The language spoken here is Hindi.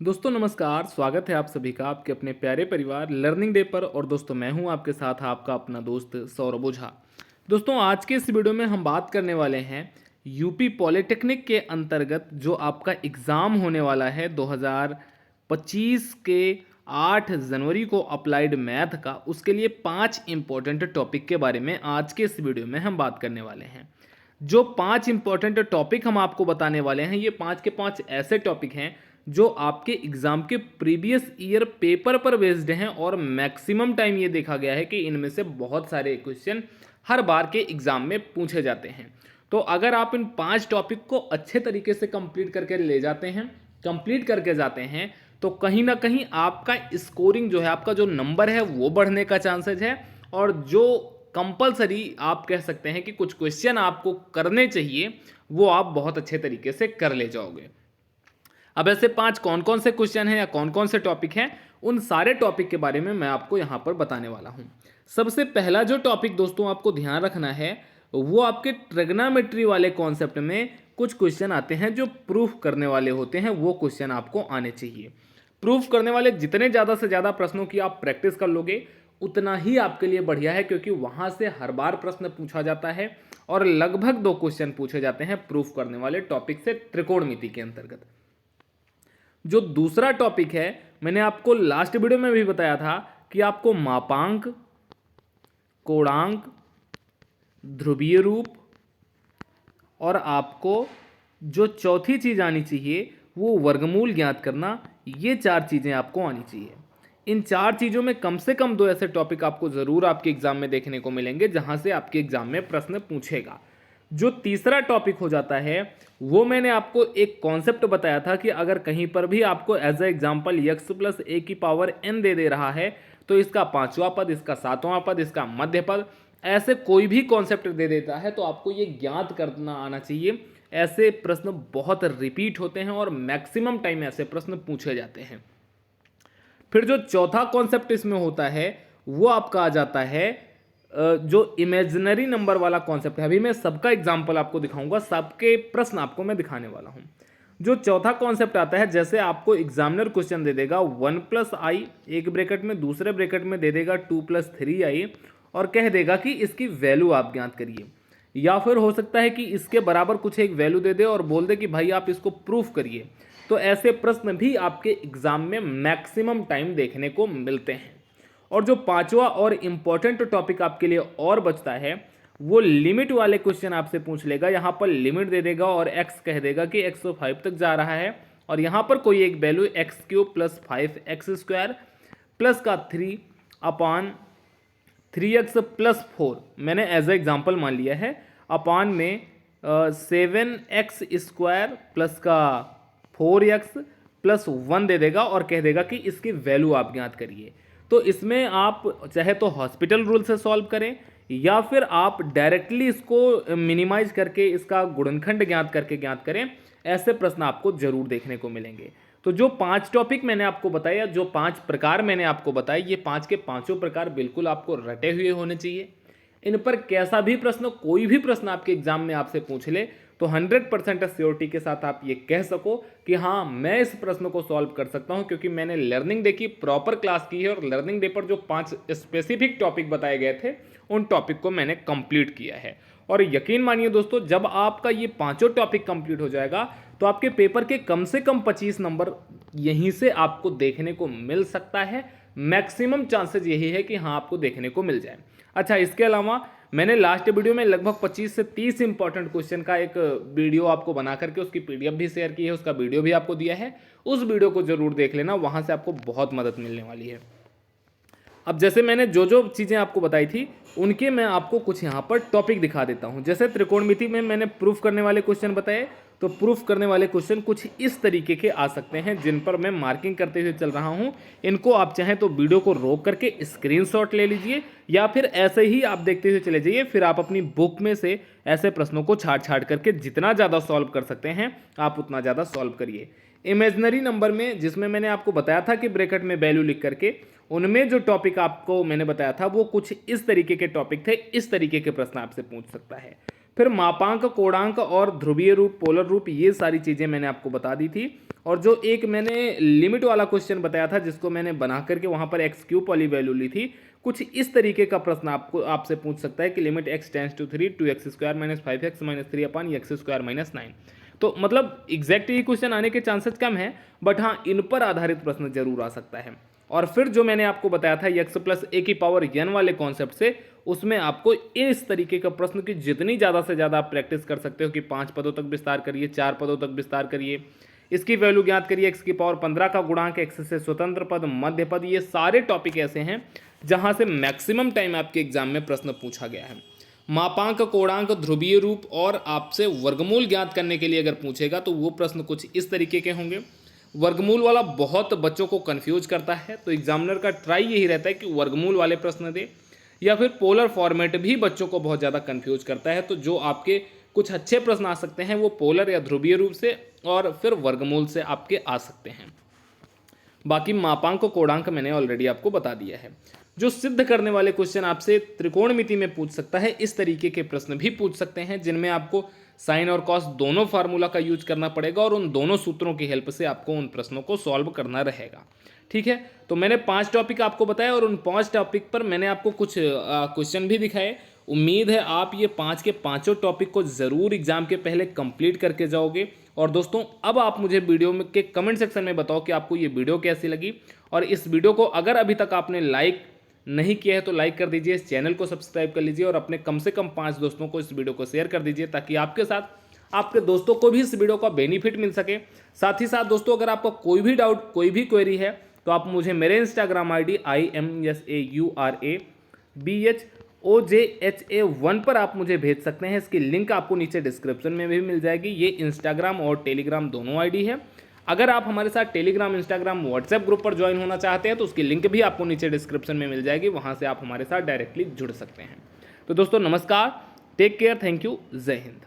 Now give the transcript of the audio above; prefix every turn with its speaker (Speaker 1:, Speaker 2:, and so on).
Speaker 1: दोस्तों नमस्कार, स्वागत है आप सभी का आपके अपने प्यारे परिवार लर्निंग डे पर। और दोस्तों मैं हूं आपके साथ आपका अपना दोस्त सौरभ ओझा। दोस्तों आज के इस वीडियो में हम बात करने वाले हैं यूपी पॉलिटेक्निक के अंतर्गत जो आपका एग्ज़ाम होने वाला है 2025 के 8 जनवरी को अप्लाइड मैथ का। उसके लिए 5 इंपॉर्टेंट टॉपिक के बारे में आज के इस वीडियो में हम बात करने वाले हैं। जो 5 इंपॉर्टेंट टॉपिक हम आपको बताने वाले हैं, ये 5 के 5 ऐसे टॉपिक हैं जो आपके एग्जाम के प्रीवियस ईयर पेपर पर बेस्ड हैं और मैक्सिमम टाइम ये देखा गया है कि इनमें से बहुत सारे क्वेश्चन हर बार के एग्जाम में पूछे जाते हैं। तो अगर आप इन 5 टॉपिक को अच्छे तरीके से कंप्लीट करके ले जाते हैं, कंप्लीट करके जाते हैं, तो कहीं ना कहीं आपका स्कोरिंग जो है, आपका जो नंबर है वो बढ़ने का चांसेस है। और जो कंपलसरी आप कह सकते हैं कि कुछ क्वेश्चन आपको करने चाहिए, वो आप बहुत अच्छे तरीके से कर ले जाओगे। अब ऐसे 5 कौन कौन से क्वेश्चन हैं या कौन कौन से टॉपिक हैं, उन सारे टॉपिक के बारे में मैं आपको यहाँ पर बताने वाला हूँ। सबसे पहला जो टॉपिक दोस्तों आपको ध्यान रखना है, वो आपके ट्रिग्नोमेट्री वाले कॉन्सेप्ट में कुछ क्वेश्चन आते हैं जो प्रूफ करने वाले होते हैं। वो क्वेश्चन आपको आने चाहिए। प्रूफ करने वाले जितने ज़्यादा से ज़्यादा प्रश्नों की आप प्रैक्टिस कर लोगे, उतना ही आपके लिए बढ़िया है, क्योंकि वहाँ से हर बार प्रश्न पूछा जाता है और लगभग 2 क्वेश्चन पूछे जाते हैं प्रूफ करने वाले टॉपिक से त्रिकोणमिति के अंतर्गत। जो दूसरा टॉपिक है, मैंने आपको लास्ट वीडियो में भी बताया था कि आपको मापांक, कोणांक, ध्रुवीय रूप और आपको जो चौथी चीज़ आनी चाहिए वो वर्गमूल ज्ञात करना। ये 4 चीज़ें आपको आनी चाहिए। इन 4 चीज़ों में कम से कम 2 ऐसे टॉपिक आपको ज़रूर आपके एग्जाम में देखने को मिलेंगे जहाँ से आपके एग्जाम में प्रश्न पूछेगा। जो तीसरा टॉपिक हो जाता है, वो मैंने आपको एक कॉन्सेप्ट बताया था कि अगर कहीं पर भी आपको as a example x plus a की पावर n दे रहा है, तो इसका 5वां पद, इसका 7वां पद, इसका मध्य पद, ऐसे कोई भी कॉन्सेप्ट दे देता है तो आपको ये ज्ञात करना आना चाहिए। ऐसे प्रश्न बहुत रिपीट होते हैं और मैक्सिमम टाइम ऐसे प्रश्न पूछे जाते हैं। फिर जो चौथा कॉन्सेप्ट इसमें होता है, वो आपका आ जाता है जो इमेजिनरी नंबर वाला कॉन्सेप्ट है। अभी मैं सबका एग्जाम्पल आपको दिखाऊंगा, सबके प्रश्न आपको मैं दिखाने वाला हूं। जो चौथा कॉन्सेप्ट आता है, जैसे आपको एग्जामिनर क्वेश्चन दे देगा 1 प्लस आई, एक ब्रैकेट में, दूसरे ब्रैकेट में दे देगा 2 प्लस 3i और कह देगा कि इसकी वैल्यू आप ज्ञात करिए। या फिर हो सकता है कि इसके बराबर कुछ एक वैल्यू दे दे और बोल दे कि भाई आप इसको प्रूफ करिए। तो ऐसे प्रश्न भी आपके एग्जाम में मैक्सिमम टाइम देखने को मिलते हैं। और जो 5वां और इंपॉर्टेंट टॉपिक आपके लिए और बचता है, वो लिमिट वाले क्वेश्चन आपसे पूछ लेगा। यहाँ पर लिमिट दे देगा और x कह देगा कि 105 तक जा रहा है, और यहाँ पर कोई एक value x³ plus 5x² plus का 3 अपान 3x प्लस 4 मैंने एज ए एग्जाम्पल मान लिया है, अपान में 7x² प्लस का 4x प्लस 1 दे देगा और कह देगा कि इसकी वैल्यू आप ज्ञात करिए। तो इसमें आप चाहे तो हॉस्पिटल रूल से सॉल्व करें या फिर आप डायरेक्टली इसको मिनिमाइज करके इसका गुणनखंड ज्ञात करके ज्ञात करें। ऐसे प्रश्न आपको जरूर देखने को मिलेंगे। तो जो 5 टॉपिक मैंने आपको बताया, जो 5 प्रकार मैंने आपको बताए, ये 5 के पांचों प्रकार बिल्कुल आपको रटे हुए होने चाहिए। इन पर कैसा भी प्रश्न, कोई भी प्रश्न आपके एग्जाम में आपसे पूछ ले, तो 100% श्योरिटी के साथ आप ये कह सको कि हाँ मैं इस प्रश्न को सॉल्व कर सकता हूँ, क्योंकि मैंने लर्निंग डे की प्रॉपर क्लास की है और लर्निंग डे पर जो 5 स्पेसिफिक टॉपिक बताए गए थे, उन टॉपिक को मैंने कंप्लीट किया है। और यकीन मानिए दोस्तों, जब आपका ये पांचों टॉपिक कंप्लीट हो जाएगा तो आपके पेपर के कम से कम 25 नंबर यहीं से आपको देखने को मिल सकता है। मैक्सिमम चांसेस यही है कि हाँ आपको देखने को मिल जाए। अच्छा, इसके अलावा मैंने लास्ट वीडियो में लगभग 25 से 30 इंपॉर्टेंट क्वेश्चन का एक वीडियो आपको बना करके उसकी पीडीएफ भी शेयर की है, उसका वीडियो भी आपको दिया है। उस वीडियो को जरूर देख लेना, वहां से आपको बहुत मदद मिलने वाली है। अब जैसे मैंने जो जो चीज़ें आपको बताई थी, उनके मैं आपको कुछ यहाँ पर टॉपिक दिखा देता हूँ। जैसे त्रिकोणमिति में मैंने प्रूफ करने वाले क्वेश्चन बताए, तो प्रूफ करने वाले क्वेश्चन कुछ इस तरीके के आ सकते हैं, जिन पर मैं मार्किंग करते हुए चल रहा हूँ। इनको आप चाहें तो वीडियो को रोक करके स्क्रीनशॉट ले लीजिए, या फिर ऐसे ही आप देखते हुए चले जाइए। फिर आप अपनी बुक में से ऐसे प्रश्नों को छाट छाट करके जितना ज़्यादा सॉल्व कर सकते हैं आप उतना ज़्यादा सॉल्व करिए। इमेजिनरी नंबर में, जिसमें मैंने आपको बताया था कि ब्रैकेट में वैल्यू लिख करके, उनमें जो टॉपिक आपको मैंने बताया था वो कुछ इस तरीके के टॉपिक थे। इस तरीके के प्रश्न आपसे पूछ सकता है। फिर मापांक, कोणांक और ध्रुवीय रूप, पोलर रूप, ये सारी चीज़ें मैंने आपको बता दी थी। और जो एक मैंने लिमिट वाला क्वेश्चन बताया था जिसको मैंने बना करके वहाँ पर एक्स क्यूब वाली वैल्यू ली थी, कुछ इस तरीके का प्रश्न आपसे पूछ सकता है कि limit x tends to 3 2x square minus 5x minus 3 upon x square minus 9। तो मतलब एग्जैक्ट ये क्वेश्चन आने के चांसेस कम है, बट हाँ इन पर आधारित प्रश्न जरूर आ सकता है। और फिर जो मैंने आपको बताया था x प्लस ए की पावर n वाले कॉन्सेप्ट से, उसमें आपको इस तरीके का प्रश्न की जितनी ज़्यादा से ज़्यादा आप प्रैक्टिस कर सकते हो कि 5 पदों तक विस्तार करिए, 4 पदों तक विस्तार करिए, इसकी वैल्यू ज्ञात करिए, x की पावर 15 का गुणांक, x से स्वतंत्र पद, मध्य पद, ये सारे टॉपिक ऐसे हैं जहां से मैक्सिमम टाइम आपके एग्जाम में प्रश्न पूछा गया है। मापांक, कोणांक, ध्रुवीय रूप और आपसे वर्गमूल ज्ञात करने के लिए अगर पूछेगा तो वो प्रश्न कुछ इस तरीके के होंगे। वर्गमूल वाला बहुत बच्चों को कंफ्यूज करता है, तो एग्जामिनर का ट्राई यही रहता है कि वर्गमूल वाले प्रश्न दे, या फिर पोलर फॉर्मेट भी बच्चों को बहुत ज़्यादा कंफ्यूज करता है। तो जो आपके कुछ अच्छे प्रश्न आ सकते हैं वो पोलर या ध्रुवीय रूप से और फिर वर्गमूल से आपके आ सकते हैं। बाकी मापांक, कोणांक मैंने ऑलरेडी आपको बता दिया है। जो सिद्ध करने वाले क्वेश्चन आपसे त्रिकोणमिति में पूछ सकता है, इस तरीके के प्रश्न भी पूछ सकते हैं जिनमें आपको साइन और कॉस दोनों फार्मूला का यूज करना पड़ेगा और उन दोनों सूत्रों की हेल्प से आपको उन प्रश्नों को सॉल्व करना रहेगा। ठीक है, तो मैंने 5 टॉपिक आपको बताया और उन 5 टॉपिक पर मैंने आपको कुछ क्वेश्चन भी दिखाए। उम्मीद है आप ये 5 के 5 टॉपिक को ज़रूर एग्जाम के पहले कंप्लीट करके जाओगे। और दोस्तों अब आप मुझे वीडियो में के कमेंट सेक्शन में बताओ कि आपको ये वीडियो कैसी लगी, और इस वीडियो को अगर अभी तक आपने लाइक नहीं किया है तो लाइक कर दीजिए, इस चैनल को सब्सक्राइब कर लीजिए और अपने कम से कम 5 दोस्तों को इस वीडियो को शेयर कर दीजिए ताकि आपके साथ आपके दोस्तों को भी इस वीडियो का बेनिफिट मिल सके। साथ ही साथ दोस्तों अगर आपका कोई भी डाउट, कोई भी क्वेरी है तो आप मुझे मेरे इंस्टाग्राम ID IMSAURABHOJHA1 पर आप मुझे भेज सकते हैं। इसकी लिंक आपको नीचे डिस्क्रिप्शन में भी मिल जाएगी। ये इंस्टाग्राम और टेलीग्राम दोनों ID है। अगर आप हमारे साथ टेलीग्राम, इंस्टाग्राम, व्हाट्सएप ग्रुप पर ज्वाइन होना चाहते हैं तो उसकी लिंक भी आपको नीचे डिस्क्रिप्शन में मिल जाएगी, वहाँ से आप हमारे साथ डायरेक्टली जुड़ सकते हैं। तो दोस्तों नमस्कार, टेक केयर, थैंक यू, जय हिंद।